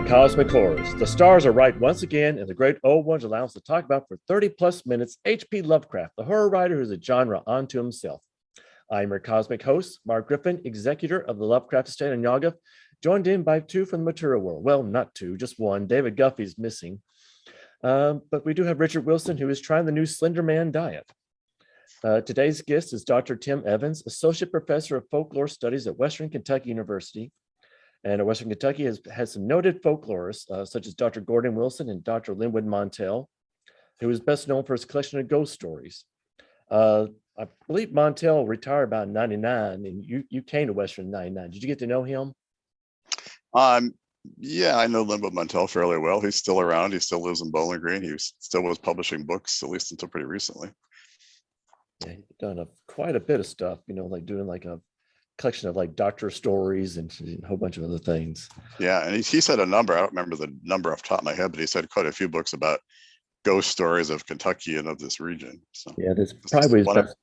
Cosmic Horrors. The stars are right once again, and the great old ones allow us to talk about for 30 plus minutes H.P. Lovecraft, the horror writer who's a genre unto himself. I'm your cosmic host, Mark Griffin, executor of the Lovecraft Estate in Yaga, joined in by two from the material world. Well, not two, just one. David Guffey's missing. But we do have Richard Wilson, who is trying the new Slender Man diet. Today's guest is Dr. Tim Evans, Associate Professor of Folklore Studies at Western Kentucky University. And Western Kentucky has some noted folklorists, such as Dr. Gordon Wilson and Dr. Linwood Montell, who is best known for his collection of ghost stories. I believe Montell retired about 99, and you came to Western in 99. Did you get to know him? Yeah, I know Linwood Montell fairly well. He's still around. He still lives in Bowling Green. He still was publishing books, at least until pretty recently. Yeah, he's done quite a bit of stuff, like doing like a collection of like doctor stories and a whole bunch of other things. Yeah, and he said a number. I don't remember the number off the top of my head, but he said quite a few books about ghost stories of Kentucky and of this region. So yeah, this probably his best.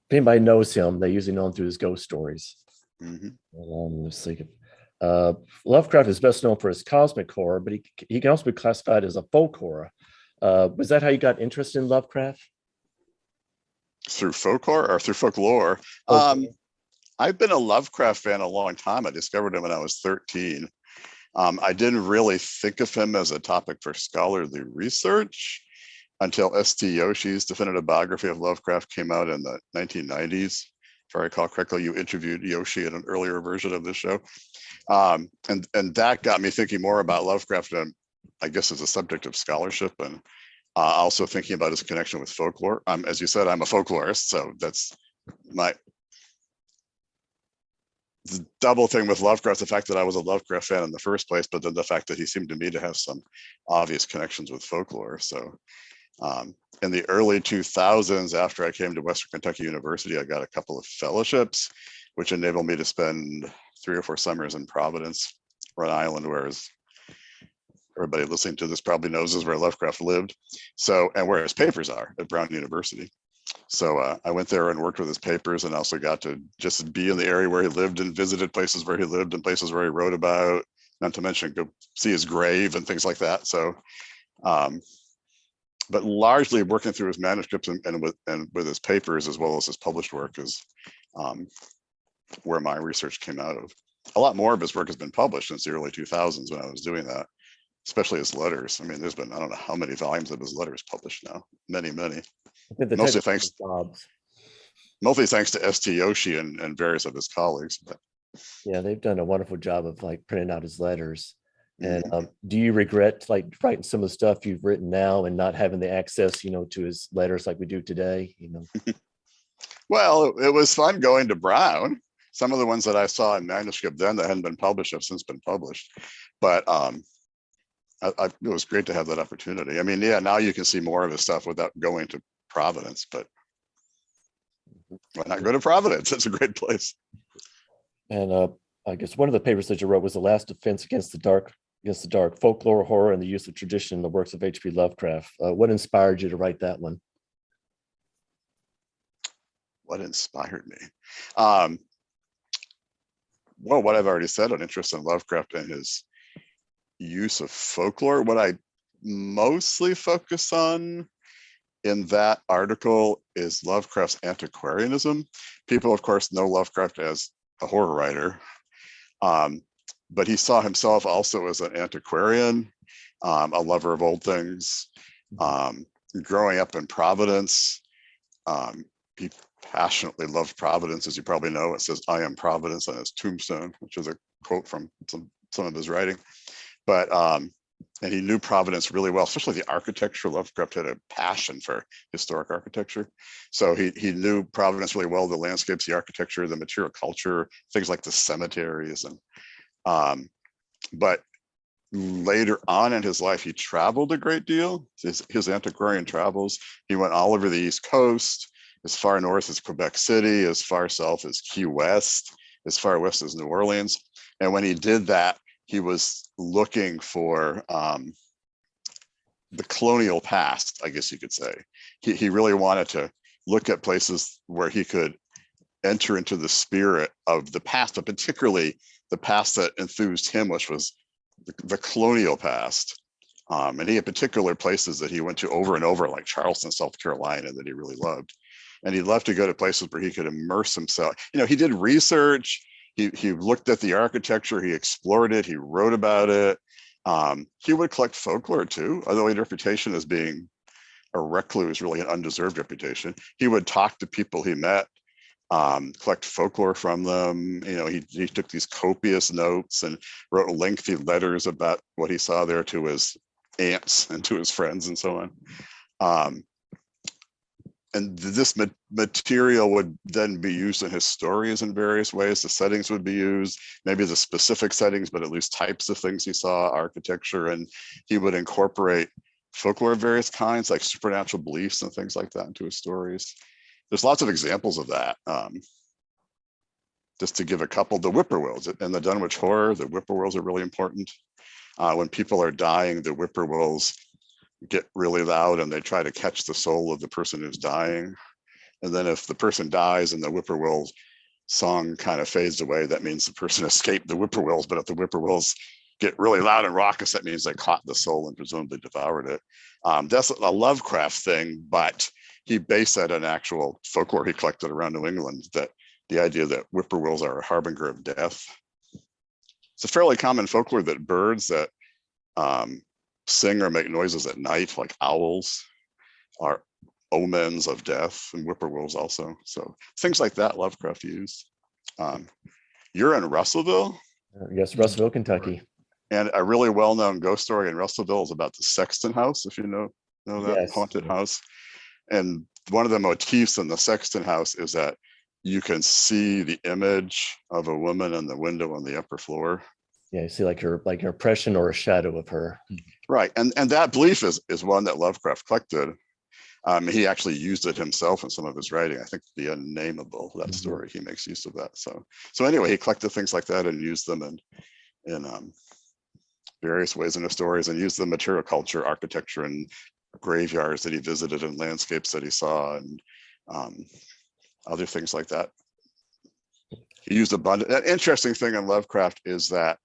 If anybody knows him, they usually know him through his ghost stories. Let's see. Lovecraft is best known for his cosmic horror, but he can also be classified as a folk horror. Was that how you got interested in Lovecraft? Through folklore or through folklore? I've been a Lovecraft fan a long time. I discovered him when I was 13. I didn't really think of him as a topic for scholarly research until S.T. Yoshi's definitive biography of Lovecraft came out in the 1990s. If I recall correctly, you interviewed Yoshi in an earlier version of the show. And that got me thinking more about Lovecraft, and I guess as a subject of scholarship, and also thinking about his connection with folklore. As you said, I'm a folklorist, so that's the double thing with Lovecraft, the fact that I was a Lovecraft fan in the first place, but then the fact that he seemed to me to have some obvious connections with folklore. So in the early 2000s, after I came to Western Kentucky University, I got a couple of fellowships, which enabled me to spend 3 or 4 summers in Providence, Rhode Island, whereas everybody listening to this probably knows is where Lovecraft lived. So, and where his papers are at Brown University. So I went there and worked with his papers, and also got to just be in the area where he lived and visited places where he lived and places where he wrote about, not to mention go see his grave and things like that. So, but largely working through his manuscripts and with his papers, as well as his published work, is where my research came out of. A lot more of his work has been published since the early 2000s when I was doing that, especially his letters. I mean, there's been, I don't know how many volumes of his letters published now, many. Mostly thanks to S.T. Yoshi and various of his colleagues. But yeah, they've done a wonderful job of like printing out his letters. And do you regret like writing some of the stuff you've written now and not having the access, to his letters like we do today? Well, it was fun going to Brown. Some of the ones that I saw in manuscript then that hadn't been published have since been published. But it was great to have that opportunity. I mean, yeah, now you can see more of his stuff without going to Providence, but why not go to Providence? It's a great place. And I guess one of the papers that you wrote was The Last Defense Against the Dark, Folklore, Horror, and the Use of Tradition in the Works of H.P. Lovecraft. What inspired you to write that one? What inspired me? Well, what I've already said, an interest in Lovecraft and his use of folklore. What I mostly focus on in that article is Lovecraft's antiquarianism. People, of course, know Lovecraft as a horror writer, but he saw himself also as an antiquarian, a lover of old things. Growing up in Providence, he passionately loved Providence. As you probably know, it says, "I am Providence" on his tombstone, which is a quote from some of his writing. But and he knew Providence really well, especially the architecture. Lovecraft had a passion for historic architecture. So he knew Providence really well, the landscapes, the architecture, the material culture, things like the cemeteries. And but later on in his life, he traveled a great deal. His antiquarian travels, he went all over the East Coast, as far north as Quebec City, as far south as Key West, as far west as New Orleans. And when he did that, he was looking for the colonial past, I guess you could say. He really wanted to look at places where he could enter into the spirit of the past, but particularly the past that enthused him, which was the colonial past. And he had particular places that he went to over and over, like Charleston, South Carolina, that he really loved. And he loved to go to places where he could immerse himself. He did research. He looked at the architecture. He explored it. He wrote about it. He would collect folklore too, although his reputation as being a recluse, really an undeserved reputation. He would talk to people he met, collect folklore from them. He took these copious notes and wrote lengthy letters about what he saw there to his aunts and to his friends and so on. And this material would then be used in his stories in various ways. The settings would be used, maybe the specific settings, but at least types of things he saw, architecture, and he would incorporate folklore of various kinds, like supernatural beliefs and things like that, into his stories. There's lots of examples of that. Just to give a couple, the whippoorwills in the Dunwich Horror, the whippoorwills are really important. When people are dying, the whippoorwills get really loud and they try to catch the soul of the person who's dying. And then if the person dies and the whippoorwill song kind of fades away, that means the person escaped the whippoorwills. But if the whippoorwills get really loud and raucous, that means they caught the soul and presumably devoured it. That's a Lovecraft thing, but he based that on actual folklore he collected around New England, that the idea that whippoorwills are a harbinger of death. It's a fairly common folklore that birds that sing or make noises at night, like owls, are omens of death, and whippoorwills also. So things like that Lovecraft used. You're in Russellville? Yes, Russellville, Kentucky. And a really well-known ghost story in Russellville is about the Sexton House, if you know that Yes. haunted house. And one of the motifs in the Sexton House is that you can see the image of a woman in the window on the upper floor. Yeah, you see like an impression or a shadow of her. Right, and that belief is one that Lovecraft collected. He actually used it himself in some of his writing. I think the Unnameable, that story, he makes use of that. So anyway, he collected things like that and used them in various ways in his stories, and used the material culture, architecture, and graveyards that he visited and landscapes that he saw, and other things like that. He used abundant. An interesting thing in Lovecraft is that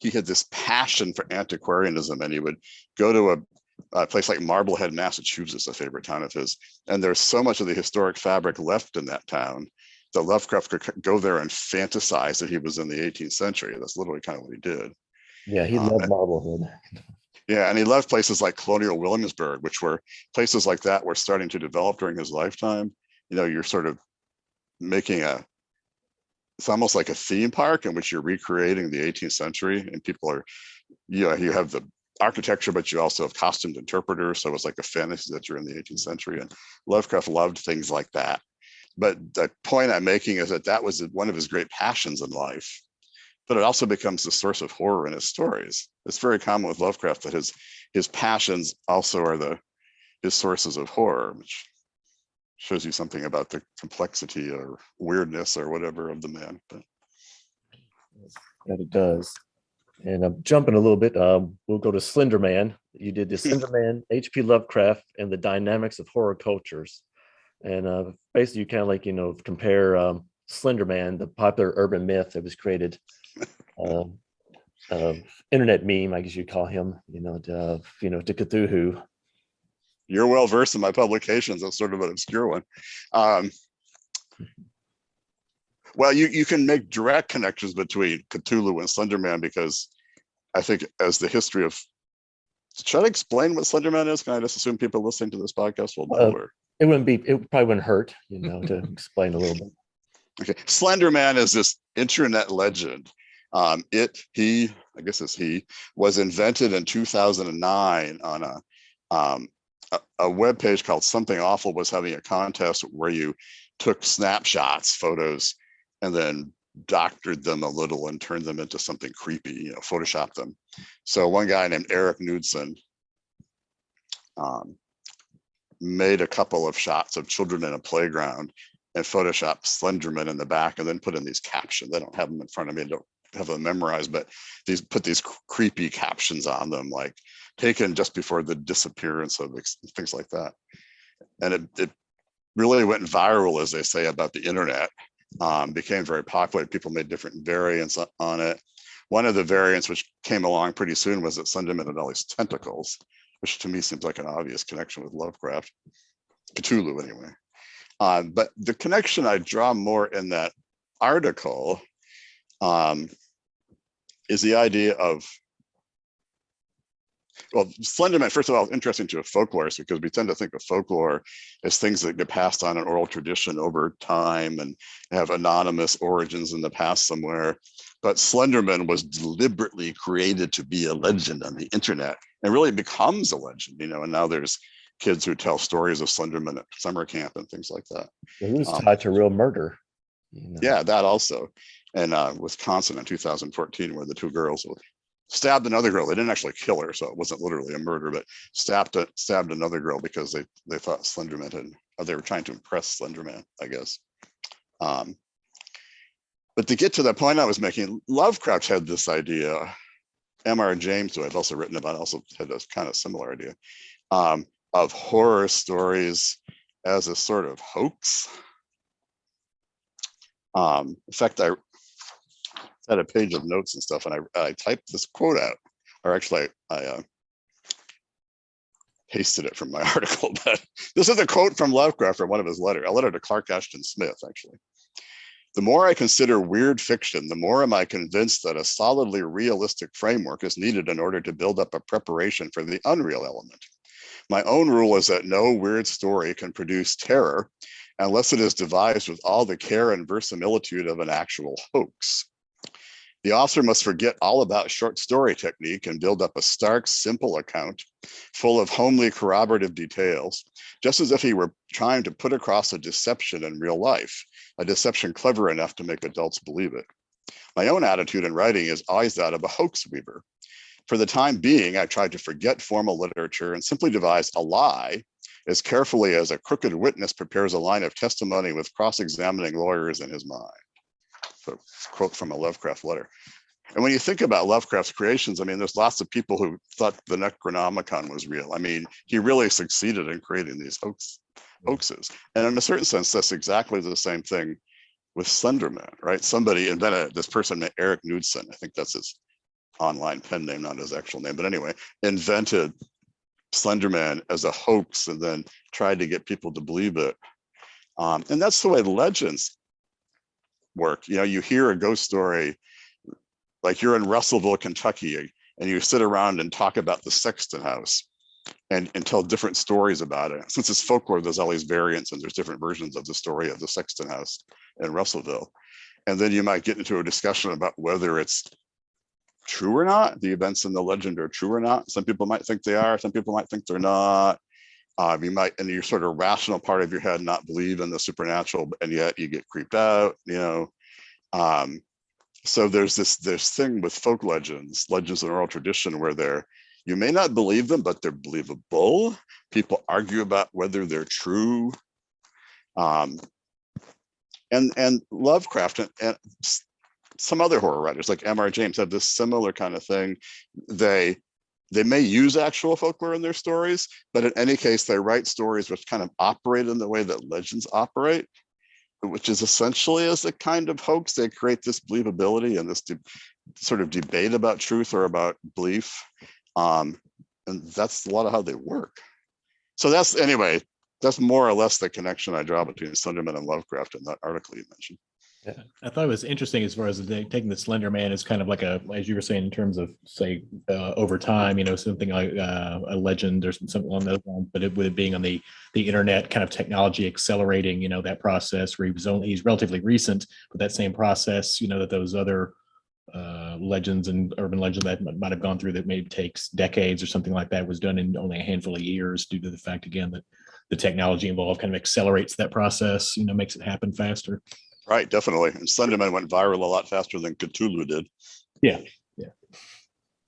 he had this passion for antiquarianism, and he would go to a place like Marblehead, Massachusetts, a favorite town of his, and there's so much of the historic fabric left in that town that Lovecraft could go there and fantasize that he was in the 18th century. That's literally kind of what he did. Yeah, he loved Marblehead. Yeah, and he loved places like colonial Williamsburg, which were places like that were starting to develop during his lifetime. You're sort of making it's almost like a theme park in which you're recreating the 18th century, and people are, you have the architecture, but you also have costumed interpreters. So it's like a fantasy that you're in the 18th century, and Lovecraft loved things like that. But the point I'm making is that was one of his great passions in life, but it also becomes the source of horror in his stories. It's very common with Lovecraft that his passions also are his sources of horror, which shows you something about the complexity or weirdness or whatever of the man. But that it does. And I'm jumping a little bit. We'll go to Slender Man. You did the Slender Man, H.P. Lovecraft, and the dynamics of horror cultures. And basically, you kind of like, compare Slender Man, the popular urban myth that was created, internet meme, I guess you'd call him, to Cthulhu. You're well versed in my publications. That's sort of an obscure one. Well, you can make direct connections between Cthulhu and Slender Man, because I think as the history of, should I explain what Slender Man is? Can I just assume people listening to this podcast will know? It probably wouldn't hurt, to explain a little bit. Okay, Slender Man is this internet legend. He was invented in 2009 on a web page called Something Awful was having a contest where you took snapshots, photos, and then doctored them a little and turned them into something creepy, photoshopped them. So one guy named Eric Knudsen made a couple of shots of children in a playground and photoshopped Slenderman in the back, and then put in these captions. I don't have them in front of me. I don't have them memorized, but put these creepy captions on them, like taken just before the disappearance of things like that. And it really went viral, as they say about the internet. Became very popular. People made different variants on it. one of the variants which came along pretty soon was that Slenderman had all these tentacles, which to me seems like an obvious connection with Lovecraft, Cthulhu anyway. But the connection I draw more in that article is the idea of, well, Slenderman, first of all, is interesting to a folklorist because we tend to think of folklore as things that get passed on in oral tradition over time and have anonymous origins in the past somewhere. But Slenderman was deliberately created to be a legend on the internet and really becomes a legend, and now there's kids who tell stories of Slenderman at summer camp and things like that. He was tied to real murder. Yeah, that also. And Wisconsin in 2014, where the two girls stabbed another girl. They didn't actually kill her, so it wasn't literally a murder, but stabbed another girl because they thought Slenderman they were trying to impress Slenderman, I guess. But to get to the point I was making, Lovecraft had this idea. M.R. James, who I've also written about, also had a kind of similar idea of horror stories as a sort of hoax. In fact, I had a page of notes and stuff, and I typed this quote out, or actually I pasted it from my article. But this is a quote from Lovecraft from one of his letters, a letter to Clark Ashton Smith, actually. The more I consider weird fiction, the more am I convinced that a solidly realistic framework is needed in order to build up a preparation for the unreal element. My own rule is that no weird story can produce terror unless it is devised with all the care and verisimilitude of an actual hoax. The author must forget all about short story technique and build up a stark, simple account full of homely corroborative details, just as if he were trying to put across a deception in real life, a deception clever enough to make adults believe it. My own attitude in writing is always that of a hoax weaver. For the time being, I tried to forget formal literature and simply devise a lie as carefully as a crooked witness prepares a line of testimony with cross-examining lawyers in his mind. So, quote from a Lovecraft letter. And when you think about Lovecraft's creations, I mean, there's lots of people who thought the Necronomicon was real. I mean, he really succeeded in creating these hoaxes. And in a certain sense, that's exactly the same thing with Slenderman, right? Somebody invented, this person named Eric Knudsen, I think that's his online pen name, not his actual name, but anyway, invented Slenderman as a hoax and then tried to get people to believe it. And that's the way legends work. You hear a ghost story, like you're in Russellville, Kentucky, and you sit around and talk about the Sexton House and tell different stories about it. Since it's folklore, there's all these variants and there's different versions of the story of the Sexton House in Russellville. And then you might get into a discussion about whether it's true or not, the events in the legend are true or not. Some people might think they are, some people might think they're not. You might, in your sort of rational part of your head, not believe in the supernatural, and yet you get creeped out, So there's this thing with folk legends in oral tradition, where you may not believe them, but they're believable. People argue about whether they're true. And Lovecraft and some other horror writers like M.R. James have this similar kind of thing. They may use actual folklore in their stories, but in any case, they write stories which kind of operate in the way that legends operate, which is essentially as a kind of hoax. They create this believability and this sort of debate about truth or about belief. And that's a lot of how they work. So that's more or less the connection I draw between Slenderman and Lovecraft in that article you mentioned. Yeah, I thought it was interesting as far as taking the Slender Man as kind of like as you were saying, in terms of say over time, something like a legend or something along those lines. But with it being on the internet, kind of technology accelerating, that process where he's relatively recent, but that same process, that those other legends and urban legends that might have gone through that maybe takes decades or something like that was done in only a handful of years due to the fact again that the technology involved kind of accelerates that process, makes it happen faster. Right, definitely. And Slenderman went viral a lot faster than Cthulhu did. Yeah.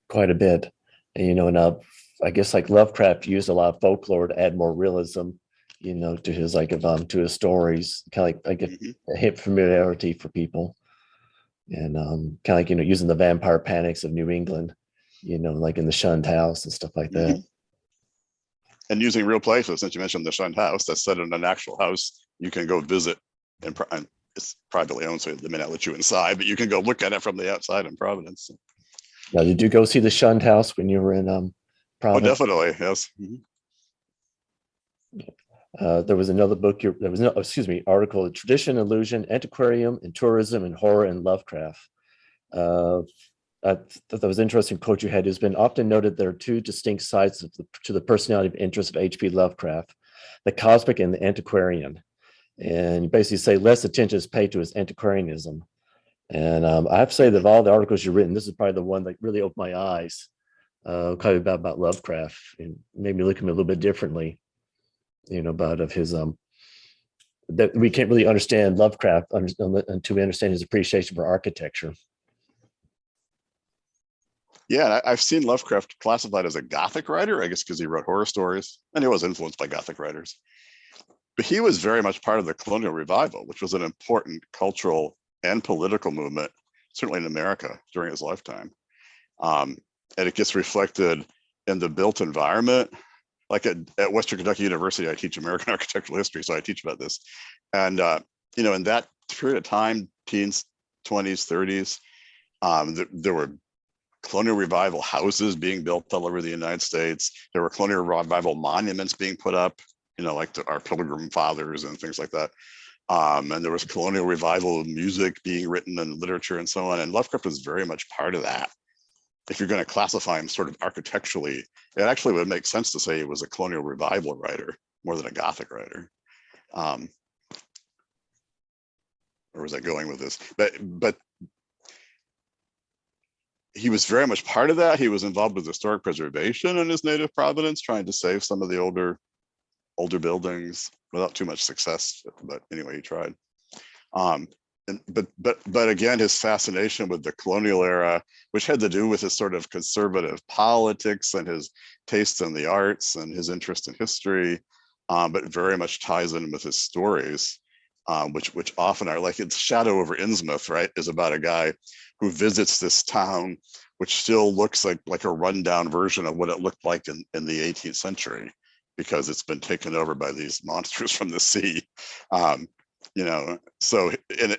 Quite a bit. And I guess like Lovecraft used a lot of folklore to add more realism, to his to his stories, kind of like a hip familiarity for people. And kind of like, using the vampire panics of New England, like in the shunned house and stuff like that. And using real places, since you mentioned the shunned house, that's set in an actual house you can go visit, and it's privately owned, so they may not let you inside, but you can go look at it from the outside in Providence. Now, did you go see the Shunned House when you were in Oh, Providence? definitely, yes. There was another book. There was no, excuse me, article: Tradition, Illusion, Antiquarium, and Tourism, and Horror and Lovecraft. Uh, I thought that was an interesting quote you had. It's been often noted there are two distinct sides to the personality of interest of H.P. Lovecraft: the cosmic and the antiquarian. And you basically say less attention is paid to his antiquarianism. And I have to say that of all the articles you've written, this is probably the one that really opened my eyes, kind of about Lovecraft, and made me look at him a little bit differently. About of his that we can't really understand Lovecraft until we understand his appreciation for architecture. Yeah, I've seen Lovecraft classified as a Gothic writer, I guess because he wrote horror stories, and he was influenced by Gothic writers. But he was very much part of the colonial revival, which was an important cultural and political movement, certainly in America during his lifetime. And it gets reflected in the built environment. Like at Western Kentucky University, I teach American architectural history, so I teach about this. And in that period of time, teens, 20s, 30s, there were colonial revival houses being built all over the United States. There were colonial revival monuments being put up, like our Pilgrim Fathers and things like that. And there was colonial revival music being written and literature and so on. And Lovecraft was very much part of that. If you're going to classify him sort of architecturally, it actually would make sense to say he was a colonial revival writer more than a Gothic writer. Where was I going with this? But he was very much part of that. He was involved with historic preservation in his native Providence, trying to save some of the older buildings without too much success. But anyway, he tried. But again, his fascination with the colonial era, which had to do with his sort of conservative politics and his taste in the arts and his interest in history, but very much ties in with his stories, which often are like it's Shadow over Innsmouth, right? Is about a guy who visits this town, which still looks like a rundown version of what it looked like in the 18th century, because it's been taken over by these monsters from the sea. So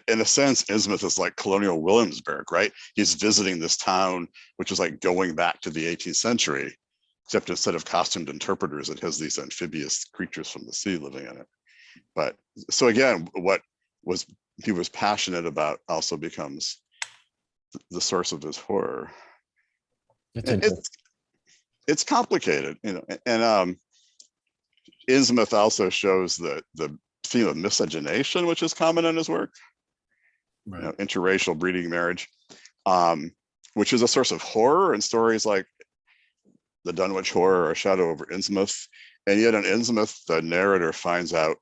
in a sense, Innsmouth is like colonial Williamsburg, right? He's visiting this town, which is like going back to the 18th century, except instead of costumed interpreters, it has these amphibious creatures from the sea living in it. But so again, what he was passionate about also becomes the source of his horror. It's complicated, and Innsmouth also shows the theme of miscegenation, which is common in his work, right. Interracial breeding marriage, which is a source of horror in stories like the Dunwich Horror or Shadow over Innsmouth. And yet in Innsmouth, the narrator finds out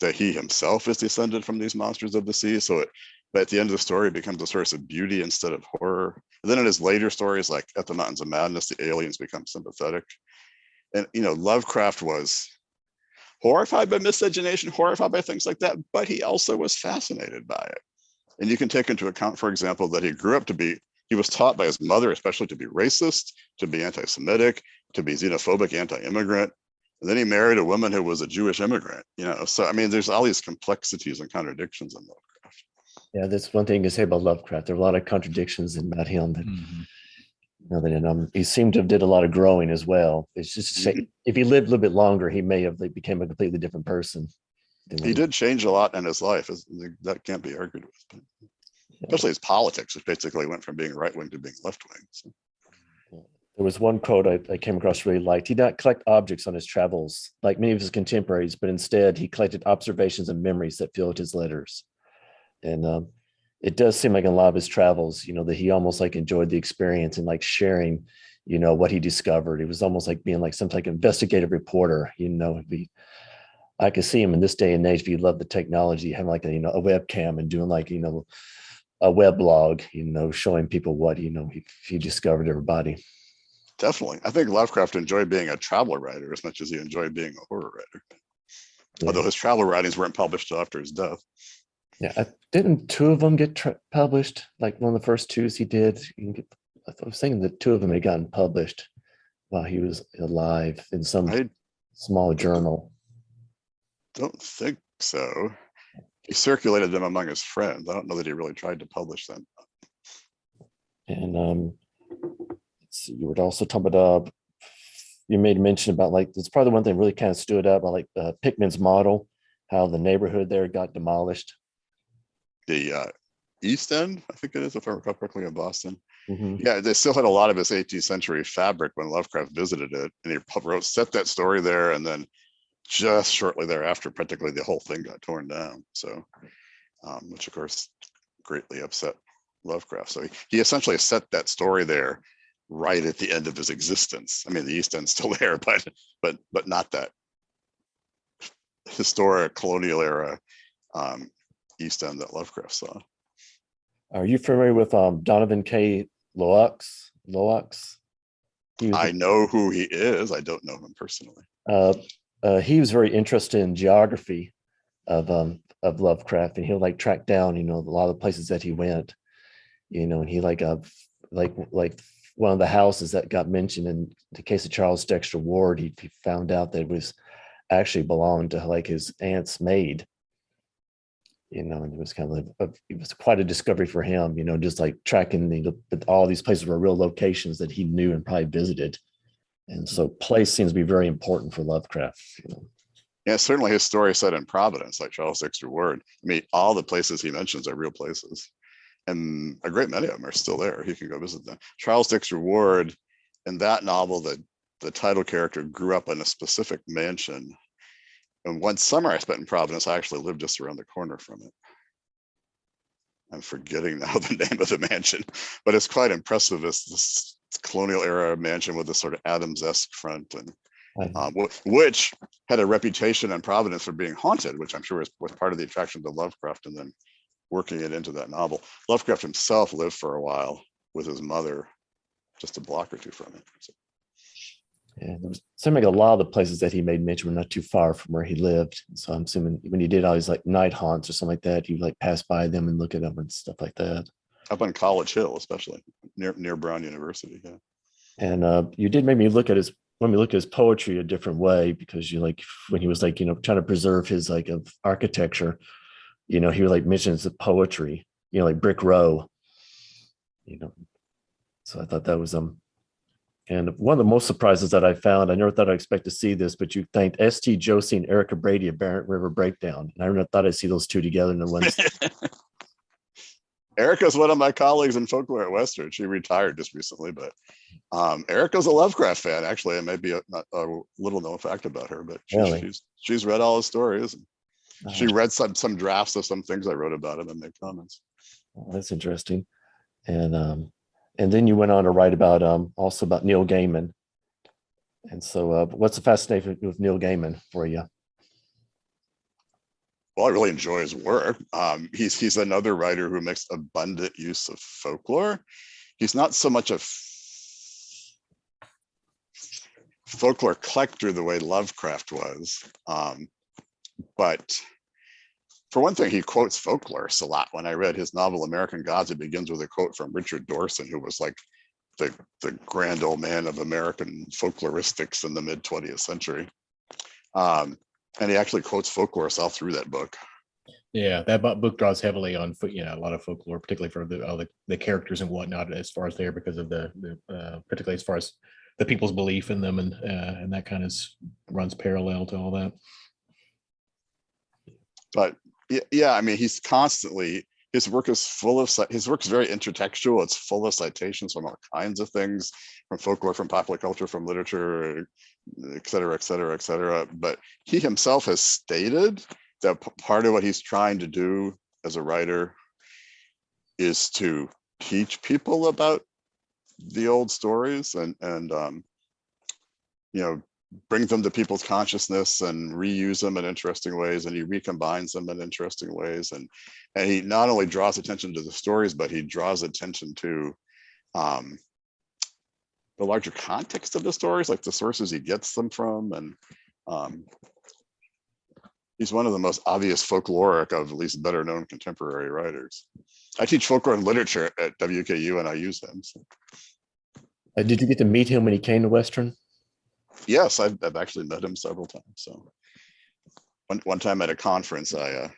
that he himself is descended from these monsters of the sea. But at the end of the story, it becomes a source of beauty instead of horror. And then in his later stories, like At the Mountains of Madness, the aliens become sympathetic. And, Lovecraft was horrified by miscegenation, horrified by things like that, but he also was fascinated by it. And you can take into account, for example, that he was taught by his mother, especially to be racist, to be anti-Semitic, to be xenophobic, anti-immigrant. And then he married a woman who was a Jewish immigrant, So, I mean, there's all these complexities and contradictions in Lovecraft. Yeah, that's one thing to say about Lovecraft. There are a lot of contradictions about him that he seemed to have did a lot of growing as well. It's just if he lived a little bit longer, he may have became a completely different person. He did change a lot in his life. That can't be argued with. Especially his politics, which basically went from being right-wing to being left-wing. So. There was one quote I came across really liked. He did not collect objects on his travels like many of his contemporaries, but instead he collected observations and memories that filled his letters. And it does seem like in a lot of his travels, that he almost like enjoyed the experience and like sharing, what he discovered. It was almost like being like some type of investigative reporter, I could see him in this day and age, if he loved the technology, having like a webcam and doing like, a web blog, showing people what, he discovered everybody. Definitely. I think Lovecraft enjoyed being a travel writer as much as he enjoyed being a horror writer. Yeah. Although his travel writings weren't published after his death. Yeah, didn't two of them get published? Like one of the first twos he did. I was thinking that two of them had gotten published while he was alive in some small journal. Don't think so. He circulated them among his friends. I don't know that he really tried to publish them. And you were also talking about, you made mention about like, it's probably the one thing really kind of stood up, I like Pickman's model, how the neighborhood there got demolished. The East End, I think it is, if I recall correctly, in Boston. Mhm. Yeah, they still had a lot of his 18th century fabric when Lovecraft visited it, and he set that story there, and then just shortly thereafter, practically the whole thing got torn down. So, which of course greatly upset Lovecraft. So he essentially set that story there right at the end of his existence. I mean, the East End's still there, but not that historic colonial era East End that Lovecraft saw. Are you familiar with Donovan K. Loax? He was I know who he is. I don't know him personally. he was very interested in geography of Lovecraft, and he'll like track down, a lot of the places that he went, and he like one of the houses that got mentioned in the case of Charles Dexter Ward, he found out that it was actually belonged to like his aunt's maid. And it was kind of it was quite a discovery for him, just like tracking all these places were real locations that he knew and probably visited. And so place seems to be very important for Lovecraft. Yeah, certainly his story set in Providence, like Charles Dexter Ward. I mean, all the places he mentions are real places, and a great many of them are still there. He can go visit them. Charles Dexter Ward, in that novel, the title character grew up in a specific mansion. And one summer I spent in Providence, I actually lived just around the corner from it. I'm forgetting now the name of the mansion, but it's quite impressive. It's this colonial era mansion with this sort of Adams-esque front, and which had a reputation in Providence for being haunted, which I'm sure was part of the attraction to Lovecraft, and then working it into that novel. Lovecraft himself lived for a while with his mother just a block or two from it. So. And there was seeming like a lot of the places that he made mention were not too far from where he lived. So I'm assuming when he did all these like night haunts or something like that, he would like pass by them and look at them and stuff like that. Up on College Hill, especially near Brown University. Yeah. And you did make me look at his poetry a different way, because you like when he was like, trying to preserve his like of architecture, he would like mentions the poetry, like Brick Row, so I thought that was and one of the most surprises that I found, I never thought I'd expect to see this, but you thanked S.T. Josie and Erica Brady of Barrett River Breakdown. And I never thought I'd see those two together in the one. Erica's one of my colleagues in folklore at Western. She retired just recently, but Erica's a Lovecraft fan, actually. It may be a little known fact about her, but she's read all his stories. She read some drafts of some things I wrote about him and made comments. Oh, that's interesting. And then you went on to write about also about Neil Gaiman. And so what's the fascination with Neil Gaiman for you? Well, I really enjoy his work. He's another writer who makes abundant use of folklore. He's not so much a folklore collector the way Lovecraft was, but for one thing, he quotes folklorists a lot. When I read his novel American Gods, it begins with a quote from Richard Dorson, who was like the grand old man of American folkloristics in the mid 20th century. And he actually quotes folklorists all through that book. Yeah, that book draws heavily on a lot of folklore, particularly for the characters and whatnot, as far as there, because of the particularly as far as the people's belief in them, and that kind of runs parallel to all that. But yeah, I mean, he's constantly, his work is very intertextual. It's full of citations from all kinds of things, from folklore, from popular culture, from literature, et cetera, et cetera, et cetera. But he himself has stated that part of what he's trying to do as a writer is to teach people about the old stories and bring them to people's consciousness and reuse them in interesting ways, and he recombines them in interesting ways, and he not only draws attention to the stories, but he draws attention to the larger context of the stories, like the sources he gets them from, and he's one of the most obvious folkloric of at least better known contemporary writers. I teach folklore and literature at WKU, and I use him. So. Did you get to meet him when he came to Western? Yes, I've actually met him several times. So one time at a conference, I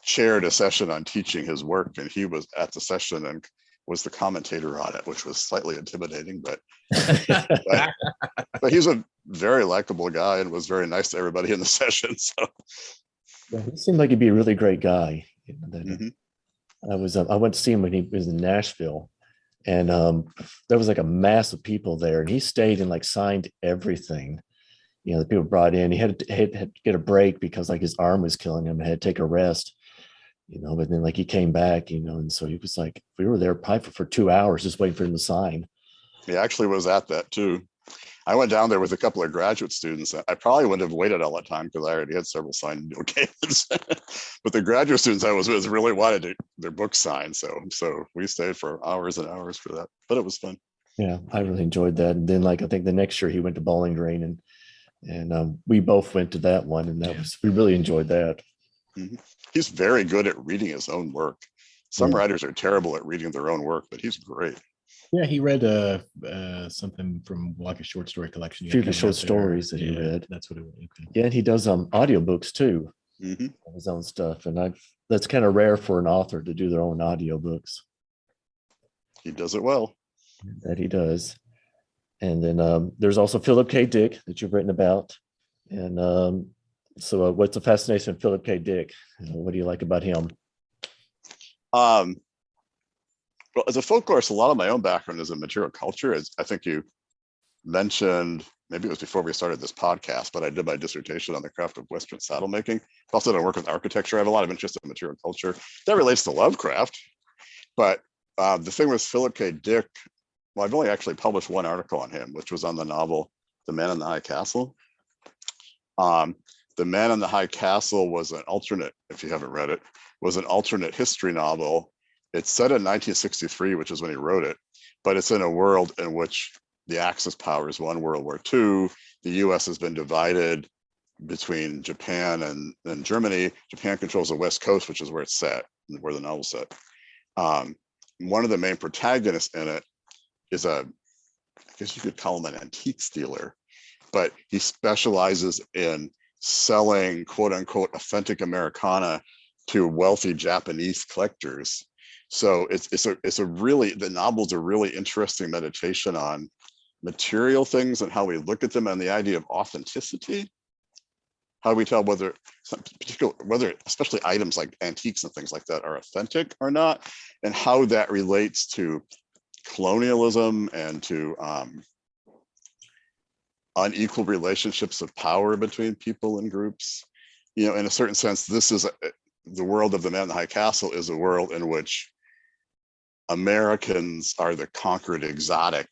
chaired a session on teaching his work, and he was at the session, and was the commentator on it, which was slightly intimidating, but he's a very likable guy and was very nice to everybody in the session. So Yeah, he seemed like he'd be a really great guy. mhm. I went to see him when he was in Nashville, and there was like a mass of people there, and he stayed and like signed everything. The people brought in. He had to get a break because like his arm was killing him. He had to take a rest. But then like he came back. And so he was like, we were there probably for 2 hours just waiting for him to sign. He actually was at that too. I went down there with a couple of graduate students. I probably wouldn't have waited all that time because I already had several signed occasions. But the graduate students I was with really wanted their books signed. So we stayed for hours and hours for that. But it was fun. Yeah, I really enjoyed that. And then like I think the next year he went to Bowling Green, and we both went to that one, and we really enjoyed that. Mm-hmm. He's very good at reading his own work. Some writers are terrible at reading their own work, but he's great. Yeah, he read something from like a short story collection. A few of the short stories that he read. That's what it was. Okay. Yeah, and he does audiobooks too, his own stuff. And that's kind of rare for an author to do their own audiobooks. He does it well. That he does. And then there's also Philip K. Dick that you've written about. And so what's the fascination of Philip K. Dick? What do you like about him? Well, as a folklorist, a lot of my own background is in material culture. As I think you mentioned, maybe it was before we started this podcast, but I did my dissertation on the craft of Western saddle making. Also done work with architecture. I have a lot of interest in material culture. That relates to Lovecraft. But the thing with Philip K. Dick, well, I've only actually published one article on him, which was on the novel The Man in the High Castle. The Man in the High Castle was an alternate, if you haven't read it, was an alternate history novel. It's set in 1963, which is when he wrote it, but it's in a world in which the Axis powers won World War II. The US has been divided between Japan and Germany. Japan controls the West Coast, which is where it's set, where the novel's set. One of the main protagonists in it is I guess you could call him an antique dealer, but he specializes in selling quote unquote authentic Americana to wealthy Japanese collectors. So it's a really, the novel's a really interesting meditation on material things and how we look at them, and the idea of authenticity. How we tell whether especially items like antiques and things like that are authentic or not, and how that relates to colonialism and to unequal relationships of power between people and groups. In a certain sense, this is the world of The Man in the High Castle is a world in which Americans are the conquered exotic,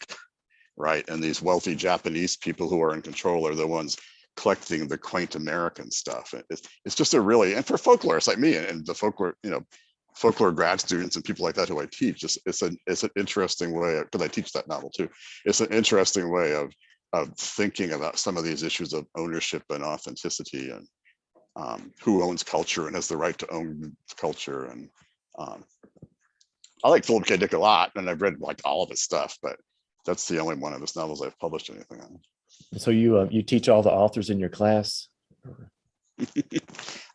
right? And these wealthy Japanese people who are in control are the ones collecting the quaint American stuff. It's just a really, and for folklorists like me and the folklore grad students and people like that who I teach, it's an interesting way, because I teach that novel too. It's an interesting way of thinking about some of these issues of ownership and authenticity, and who owns culture and has the right to own culture. And I like Philip K. Dick a lot, and I've read like all of his stuff, but that's the only one of his novels I've published anything on. So you teach all the authors in your class?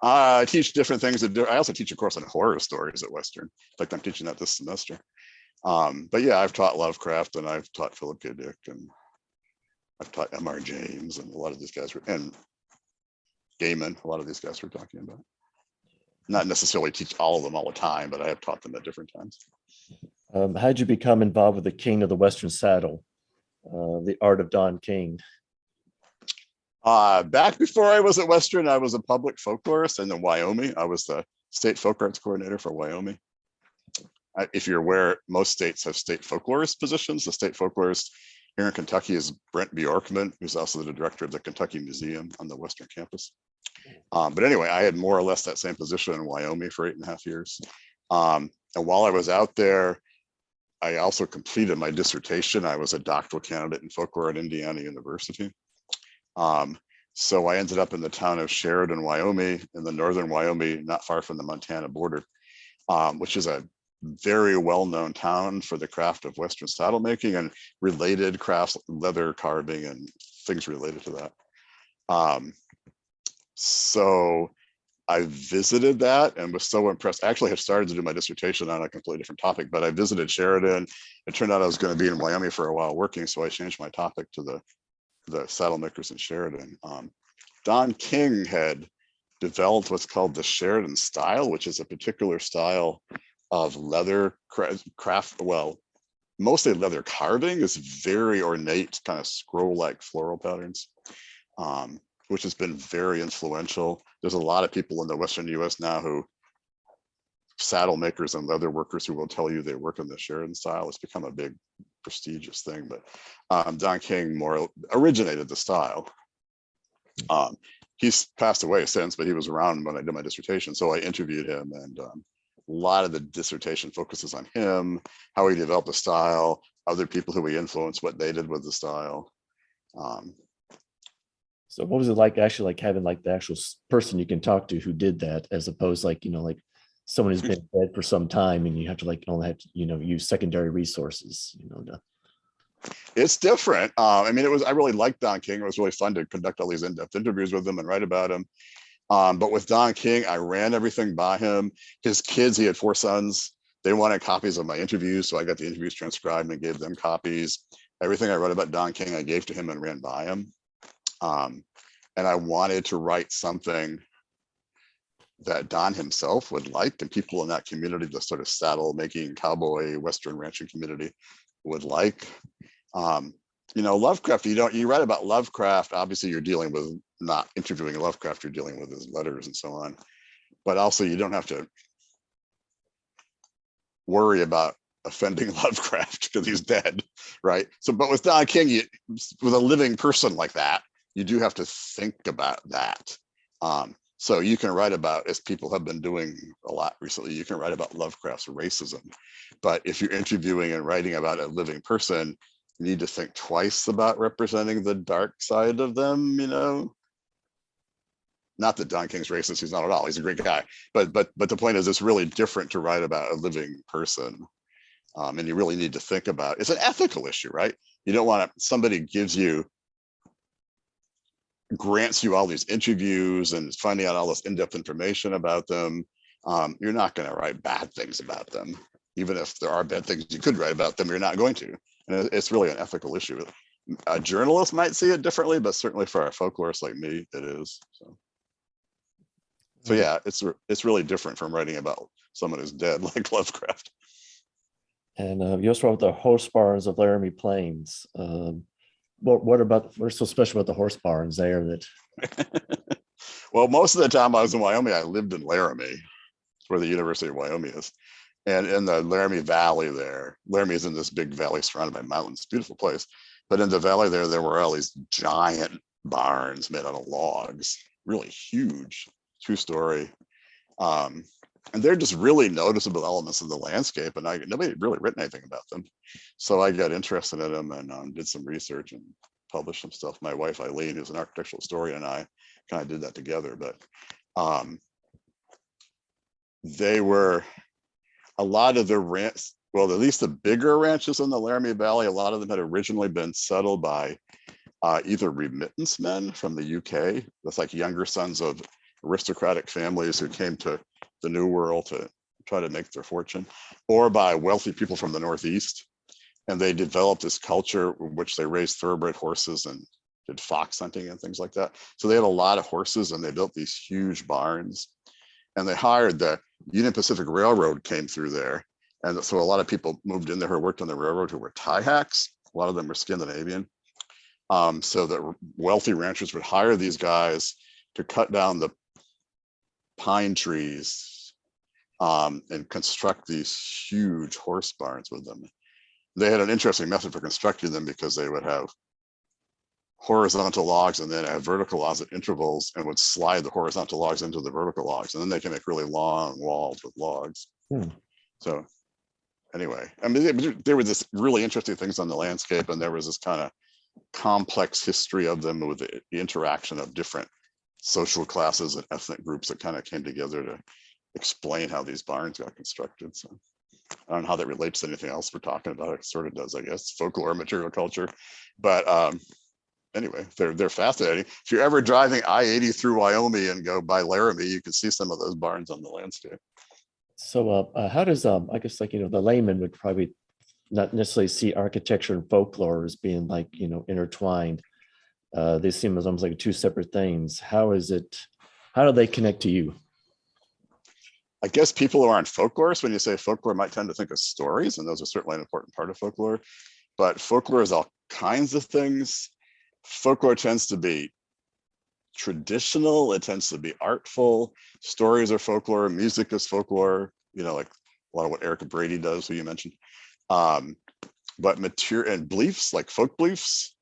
I teach different things. I also teach a course on horror stories at Western. In fact, I'm teaching that this semester. But yeah, I've taught Lovecraft, and I've taught Philip K. Dick, and I've taught M.R. James, and a lot of these guys and Gaiman, a lot of these guys we're talking about. Not necessarily teach all of them all the time, but I have taught them at different times. How did you become involved with the King of the Western Saddle, the Art of Don King? Back before I was at Western, I was a public folklorist, and in Wyoming, I was the state folk arts coordinator for Wyoming. If you're aware, most states have state folklorist positions. The state folklorist here in Kentucky is Brent Bjorkman, who's also the director of the Kentucky Museum on the Western campus. But anyway, I had more or less that same position in Wyoming for 8.5 years. And while I was out there, I also completed my dissertation. I was a doctoral candidate in folklore at Indiana University. So I ended up in the town of Sheridan, Wyoming, in the northern Wyoming, not far from the Montana border, which is a very well-known town for the craft of Western saddle making and related crafts, leather carving and things related to that. So I visited that and was so impressed. I actually had started to do my dissertation on a completely different topic, but I visited Sheridan. It turned out I was going to be in Wyoming for a while working, so I changed my topic to the saddle makers in Sheridan. Don King had developed what's called the Sheridan style, which is a particular style of leather craft, well, mostly leather carving. Is very ornate, kind of scroll-like floral patterns, which has been very influential. There's a lot of people in the Western US now who, saddle makers and leather workers, who will tell you they work in the Sheridan style. It's become a big prestigious thing, but Don King more originated the style. He's passed away since, but he was around when I did my dissertation. So I interviewed him, and a lot of the dissertation focuses on him, how he developed the style, other people who he influenced, what they did with the style. So what was it like actually like having like the actual person you can talk to who did that, as opposed like, like someone who's been dead for some time and you have to like only have to, use secondary resources, It's different. I mean, I really liked Don King. It was really fun to conduct all these in-depth interviews with him and write about him. But with Don King, I ran everything by him. His kids, he had 4 sons. They wanted copies of my interviews, so I got the interviews transcribed and gave them copies. Everything I wrote about Don King, I gave to him and ran by him. And I wanted to write something that Don himself would like, and people in that community, the sort of saddle making, cowboy, Western ranching community, would like. Lovecraft, you write about Lovecraft, obviously you're dealing with, not interviewing Lovecraft, you're dealing with his letters and so on. But also you don't have to worry about offending Lovecraft because he's dead, right? So, but with Don King, with a living person like that, you do have to think about that. So you can write about, as people have been doing a lot recently, you can write about Lovecraft's racism. But if you're interviewing and writing about a living person, you need to think twice about representing the dark side of them, Not that Don King's racist, he's not at all, he's a great guy. But the point is, it's really different to write about a living person. And you really need to think about, it's an ethical issue, right? You don't want to, somebody grants you all these interviews and finding out all this in-depth information about them. You're not going to write bad things about them. Even if there are bad things you could write about them, you're not going to. And it's really an ethical issue. A journalist might see it differently, but certainly for a folklorist like me, it is. So yeah, it's really different from writing about someone who's dead like Lovecraft. And you also wrote the horse barns of Laramie Plains. What's so special about the horse barns there that? Well, most of the time I was in Wyoming, I lived in Laramie, where the University of Wyoming is. And in the Laramie Valley there, Laramie is in this big valley surrounded by mountains, beautiful place. But in the valley there were all these giant barns made out of logs, really huge, 2-story. And they're just really noticeable elements of the landscape, and nobody had really written anything about them. So I got interested in them and did some research and published some stuff. My wife, Eileen, who's an architectural historian, and I kind of did that together. But they were a lot of the ranch, well, at least the bigger ranches in the Laramie Valley, a lot of them had originally been settled by either remittance men from the UK, that's like younger sons of aristocratic families who came to the New World to try to make their fortune, or by wealthy people from the Northeast. And they developed this culture in which they raised thoroughbred horses and did fox hunting and things like that. So they had a lot of horses, and they built these huge barns. And they hired the Union Pacific Railroad came through there. And so a lot of people moved in there who worked on the railroad who were tie hacks. A lot of them were Scandinavian. So that wealthy ranchers would hire these guys to cut down the pine trees and construct these huge horse barns with them. They had an interesting method for constructing them because they would have horizontal logs and then have vertical logs at intervals, and would slide the horizontal logs into the vertical logs, and then they can make really long walls with logs. So anyway, I mean, there were this really interesting things on the landscape, and there was this kind of complex history of them with the interaction of different social classes and ethnic groups that kind of came together to explain how these barns got constructed. So I don't know how that relates to anything else we're talking about. It sort of does, I guess, folklore, material culture. But anyway, they're fascinating. If you're ever driving I-80 through Wyoming and go by Laramie, you can see some of those barns on the landscape. So how does I guess like the layman would probably not necessarily see architecture and folklore as being like intertwined. They seem as almost like two separate things. How do they connect to you? I guess people who aren't folklorists, when you say folklore, might tend to think of stories, and those are certainly an important part of folklore. But folklore is all kinds of things. Folklore tends to be traditional, it tends to be artful. Stories are folklore, music is folklore, like a lot of what Erica Brady does, who you mentioned. But material and beliefs, like folk beliefs,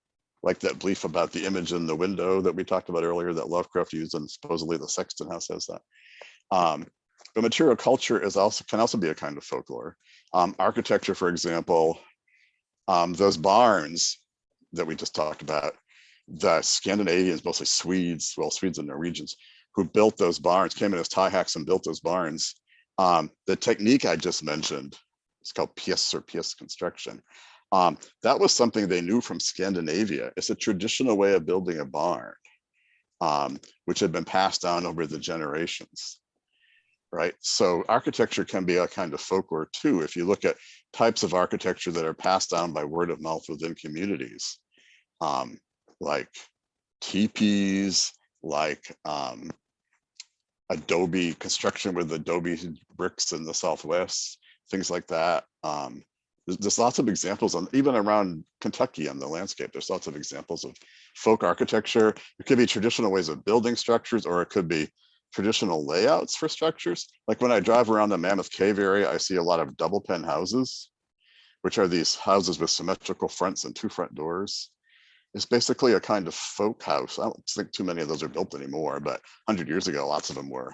like that belief about the image in the window that we talked about earlier that Lovecraft used, and supposedly the Sexton House has that. But material culture can also be a kind of folklore. Architecture, for example, those barns that we just talked about, the Scandinavians, mostly Swedes and Norwegians, who built those barns, came in as tie hacks and built those barns. The technique I just mentioned, it's called piece construction. That was something they knew from Scandinavia. It's a traditional way of building a barn, which had been passed down over the generations. Right. So architecture can be a kind of folklore too. If you look at types of architecture that are passed down by word of mouth within communities, like teepees, like adobe construction with adobe bricks in the Southwest, things like that. There's lots of examples even around Kentucky on the landscape. There's lots of examples of folk architecture. It could be traditional ways of building structures, or it could be traditional layouts for structures. Like when I drive around the Mammoth Cave area, I see a lot of double pen houses, which are these houses with symmetrical fronts and two front doors. It's basically a kind of folk house. I don't think too many of those are built anymore, but 100 years ago, lots of them were.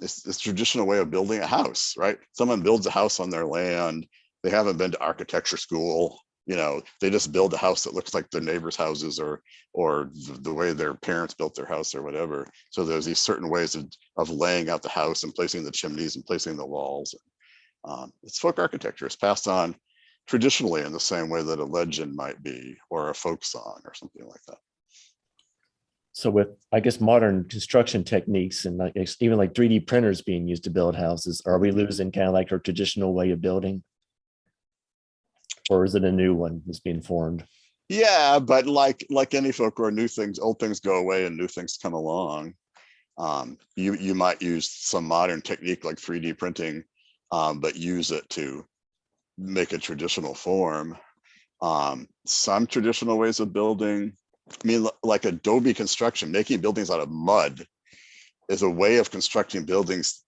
It's a traditional way of building a house, right? Someone builds a house on their land. They haven't been to architecture school. They just build a house that looks like their neighbors' houses or the way their parents built their house or whatever. So there's these certain ways of laying out the house and placing the chimneys and placing the walls. It's folk architecture. It's passed on traditionally in the same way that a legend might be, or a folk song or something like that. So with, I guess, modern construction techniques and even like 3D printers being used to build houses, are we losing kind of like our traditional way of building? Or is it a new one that's being formed? Yeah, but like any folklore, old things go away and new things come along. You might use some modern technique like 3D printing, but use it to make a traditional form. Some traditional ways of building, like adobe construction, making buildings out of mud is a way of constructing buildings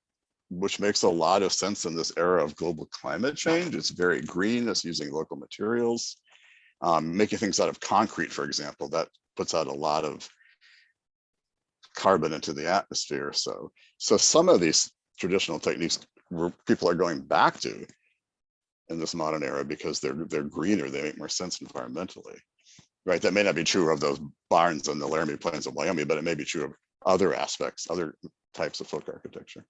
which makes a lot of sense in this era of global climate change. It's very green, it's using local materials. Making things out of concrete, for example, that puts out a lot of carbon into the atmosphere. So some of these traditional techniques people are going back to in this modern era because they're greener, they make more sense environmentally, right? That may not be true of those barns on the Laramie Plains of Wyoming, but it may be true of other aspects, other types of folk architecture.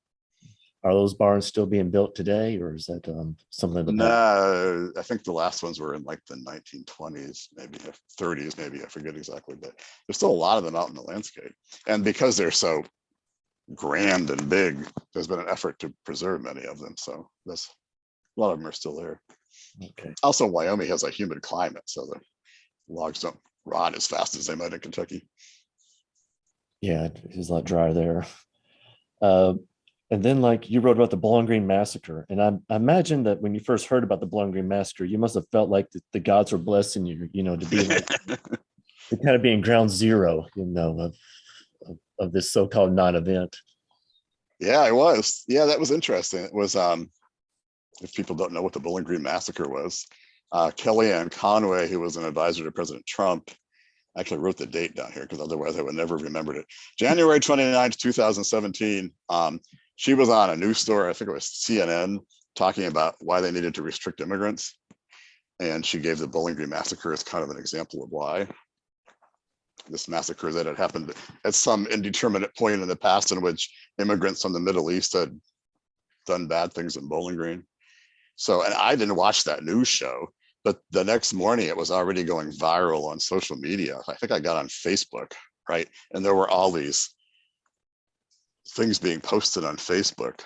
Are those barns still being built today, or is that something? No, I think the last ones were in like the 1920s, maybe 30s, maybe, I forget exactly, but there's still a lot of them out in the landscape. And because they're so grand and big, there's been an effort to preserve many of them. So a lot of them are still there. Okay. Also, Wyoming has a humid climate, so the logs don't rot as fast as they might in Kentucky. Yeah, it's a lot drier there. And then, like, you wrote about the Bowling Green Massacre, and I imagine that when you first heard about the Bowling Green Massacre, you must have felt like the gods were blessing you, to be like, to kind of be in ground zero, of this so-called non-event. Yeah, I was. Yeah, that was interesting. It was, if people don't know what the Bowling Green Massacre was, Kellyanne Conway, who was an advisor to President Trump, actually wrote the date down here because otherwise I would never have remembered it. January 29th, 2017. She was on a news story, I think it was CNN, talking about why they needed to restrict immigrants. And she gave the Bowling Green Massacre as kind of an example of why. This massacre that had happened at some indeterminate point in the past in which immigrants from the Middle East had done bad things in Bowling Green. So, and I didn't watch that news show, but the next morning it was already going viral on social media. I think I got on Facebook, right? And there were all these things being posted on Facebook,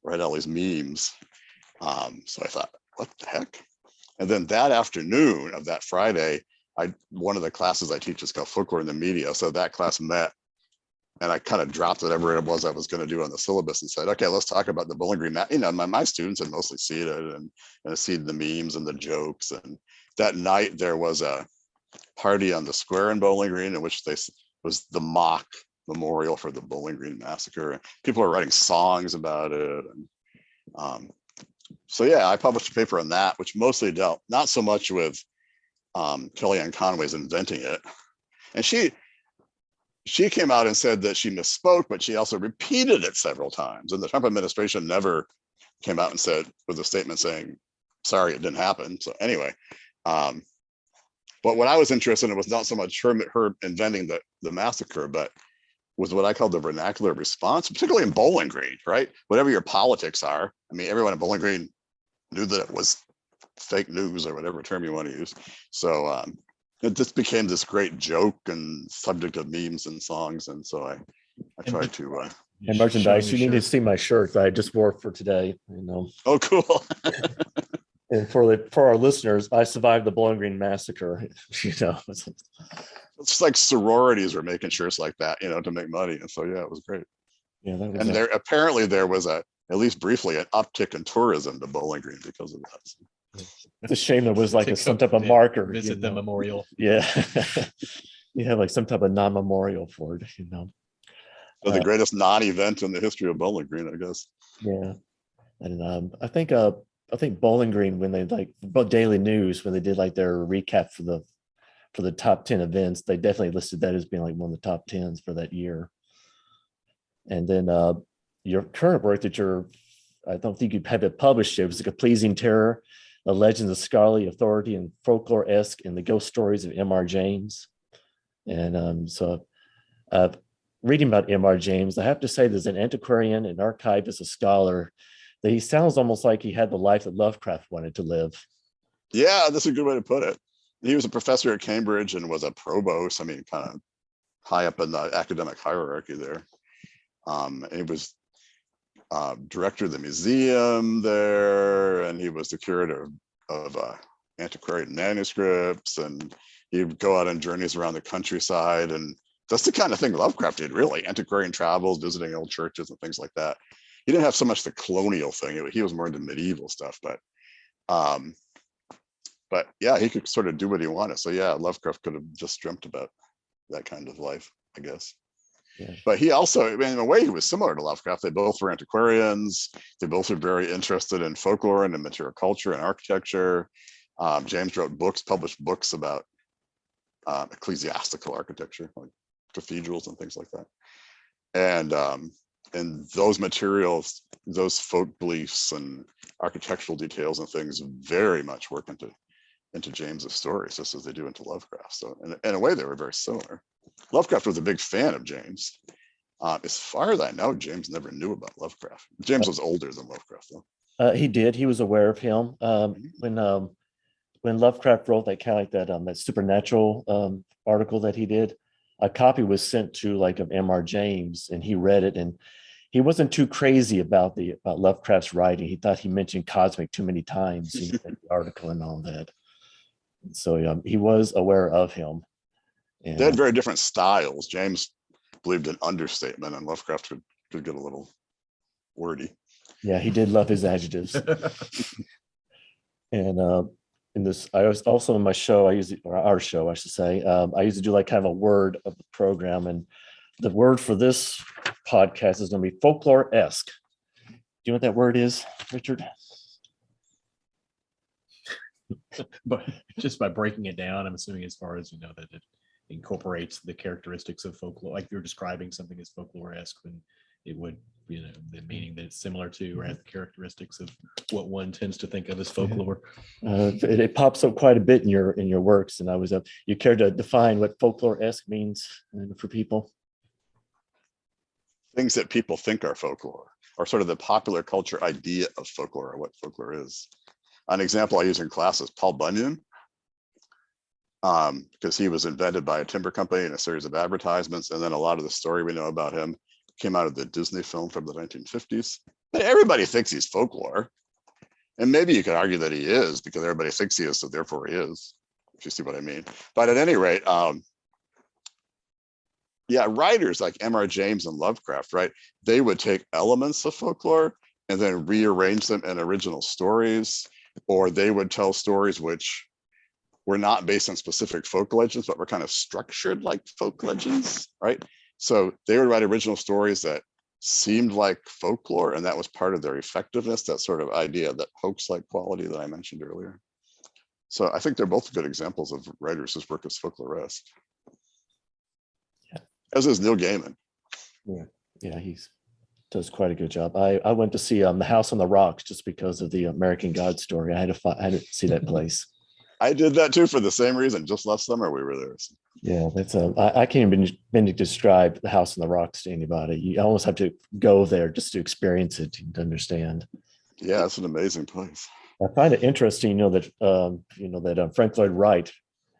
right? All these memes. So I thought, what the heck? And then that afternoon of that Friday, one of the classes I teach is called Folklore in the Media. So that class met, and I kind of dropped whatever it was I was going to do on the syllabus and said, okay, let's talk about the Bowling Green. You know, my students had mostly seen it and seen the memes and the jokes. And that night there was a party on the square in Bowling Green in which was the mock memorial for the Bowling Green massacre. And people were writing songs about it. And so yeah, I published a paper on that, which mostly dealt not so much with Kellyanne Conway's inventing it. And she came out and said that she misspoke, but she also repeated it several times. And the Trump administration never came out and said with a statement saying, sorry, it didn't happen. So anyway, but what I was interested in was not so much her inventing the massacre, but was what I call the vernacular response, particularly in Bowling Green, right? Whatever your politics are. I mean, everyone in Bowling Green knew that it was fake news or whatever term you want to use. So it just became this great joke and subject of memes and songs. And so I tried to. And merchandise, you need to see my shirt that I just wore for today. You know. Oh, cool. And for our listeners, I survived the Bowling Green massacre. You know, it's like sororities were making shirts like that, you know, to make money. And so yeah, it was great. Yeah, that was and there apparently there was at least briefly an uptick in tourism to Bowling Green because of that. It's a shame there was like some type of marker. Visit the memorial. Yeah. You have like some type of non-memorial for it, you know. So the greatest non-event in the history of Bowling Green, I guess. Yeah. And I think Bowling Green, when they like Daily News, when they did like their recap for the top 10 events, they definitely listed that as being like one of the top 10s for that year. And then your current work that I don't think you have it published yet. It was like A Pleasing Terror, The Legends of Scholarly Authority and Folklore-esque and the Ghost Stories of M.R. James. And so reading about M.R. James, I have to say there's an antiquarian, an archivist, a scholar, that he sounds almost like he had the life that Lovecraft wanted to live. Yeah, that's a good way to put it. He was a professor at Cambridge and was a provost. I mean, kind of high up in the academic hierarchy there. He was director of the museum there, and he was the curator of antiquarian manuscripts, and he would go out on journeys around the countryside, and that's the kind of thing Lovecraft did, really. Antiquarian travels, visiting old churches and things like that. He didn't have so much the colonial thing. He was more into medieval stuff, but yeah, he could sort of do what he wanted. So yeah, Lovecraft could have just dreamt about that kind of life, I guess. Yeah. But he also, I mean, in a way, he was similar to Lovecraft. They both were antiquarians. They both were very interested in folklore and in material culture and architecture. James wrote books, published books about ecclesiastical architecture, like cathedrals and things like that. And those materials, those folk beliefs and architectural details and things very much work into James's stories, just as they do into Lovecraft. So in a way, they were very similar. Lovecraft was a big fan of James. As far as I know, James never knew about Lovecraft. James was older than Lovecraft, though. He did. He was aware of him. When Lovecraft wrote that kind of like that supernatural article that he did, a copy was sent to like of M.R. James, and he read it, and he wasn't too crazy about Lovecraft's writing. He thought he mentioned cosmic too many times in the article and all that. So he was aware of him. And they had very different styles. James believed in understatement, and Lovecraft could get a little wordy. Yeah, he did love his adjectives. And in this, I was also in my show, our show, I should say, I used to do like kind of a word of the program, and the word for this podcast is going to be folklore-esque. Do you know what that word is, Richard? But just by breaking it down, I'm assuming as far as that it incorporates the characteristics of folklore, like you're describing something as folklore-esque, when it would, the meaning that it's similar to or has the characteristics of what one tends to think of as folklore. It pops up quite a bit in your works, and I was you care to define what folklore-esque means for people? Things that people think are folklore, or sort of the popular culture idea of folklore, or what folklore is. An example I use in class is Paul Bunyan, because he was invented by a timber company in a series of advertisements. And then a lot of the story we know about him came out of the Disney film from the 1950s. But everybody thinks he's folklore. And maybe you could argue that he is because everybody thinks he is, so therefore he is, if you see what I mean. But at any rate, yeah, writers like M.R. James and Lovecraft, right? They would take elements of folklore and then rearrange them in original stories, or they would tell stories which were not based on specific folk legends, but were kind of structured like folk legends, right? So they would write original stories that seemed like folklore, and that was part of their effectiveness, that sort of idea, that hoax-like quality that I mentioned earlier. So I think they're both good examples of writers whose work is folkloresque. Yeah. As is Neil Gaiman. Yeah, he does quite a good job. I went to see The House on the Rocks just because of the American God story. I had to see that place. I did that too for the same reason. Just last summer we were there. Yeah, that's I can't even describe The House on the Rocks to anybody. You almost have to go there just to experience it to understand. Yeah, it's an amazing place. I find it interesting, that Frank Lloyd Wright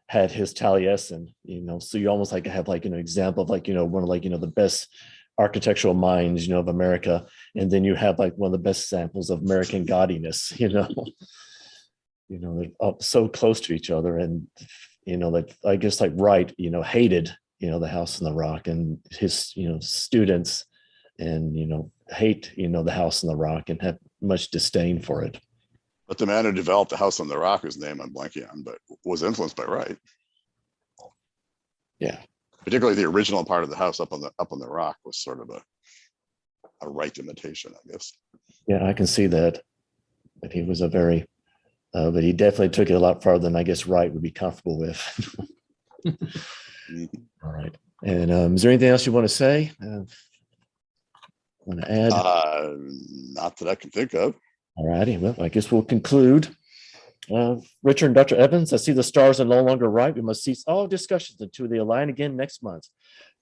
had his Taliesin, so you almost like have like an example of one of the best architectural minds, of America, and then you have like one of the best samples of American gaudiness, they're up so close to each other, and that I guess like Wright, hated the House on the Rock, and his students, and hate the House on the Rock and have much disdain for it. But the man who developed the House on the Rock, whose name I'm blanking on, but was influenced by Wright. Yeah, particularly the original part of the house up on the rock was sort of a Wright imitation, I guess. Yeah, I can see that. But he was but he definitely took it a lot farther than I guess Wright would be comfortable with. Mm-hmm. All right. And is there anything else you want to say? Want to add? Not that I can think of. All righty. Well, I guess we'll conclude. Richard and Dr. Evans, I see the stars are no longer right. We must cease all discussions until they align again next month.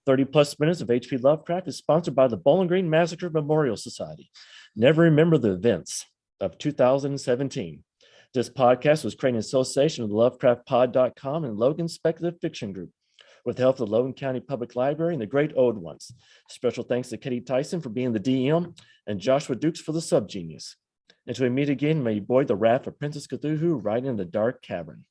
30 plus minutes of H.P. Lovecraft is sponsored by the Bowling Green Massacre Memorial Society. Never remember the events of 2017. This podcast was created in association with LovecraftPod.com and Logan Speculative Fiction Group, with the help of the Logan County Public Library and the Great Old Ones. Special thanks to Katie Tyson for being the DM and Joshua Dukes for the subgenius. Until we meet again, may you board the raft of Princess Cthulhu right in the dark cavern.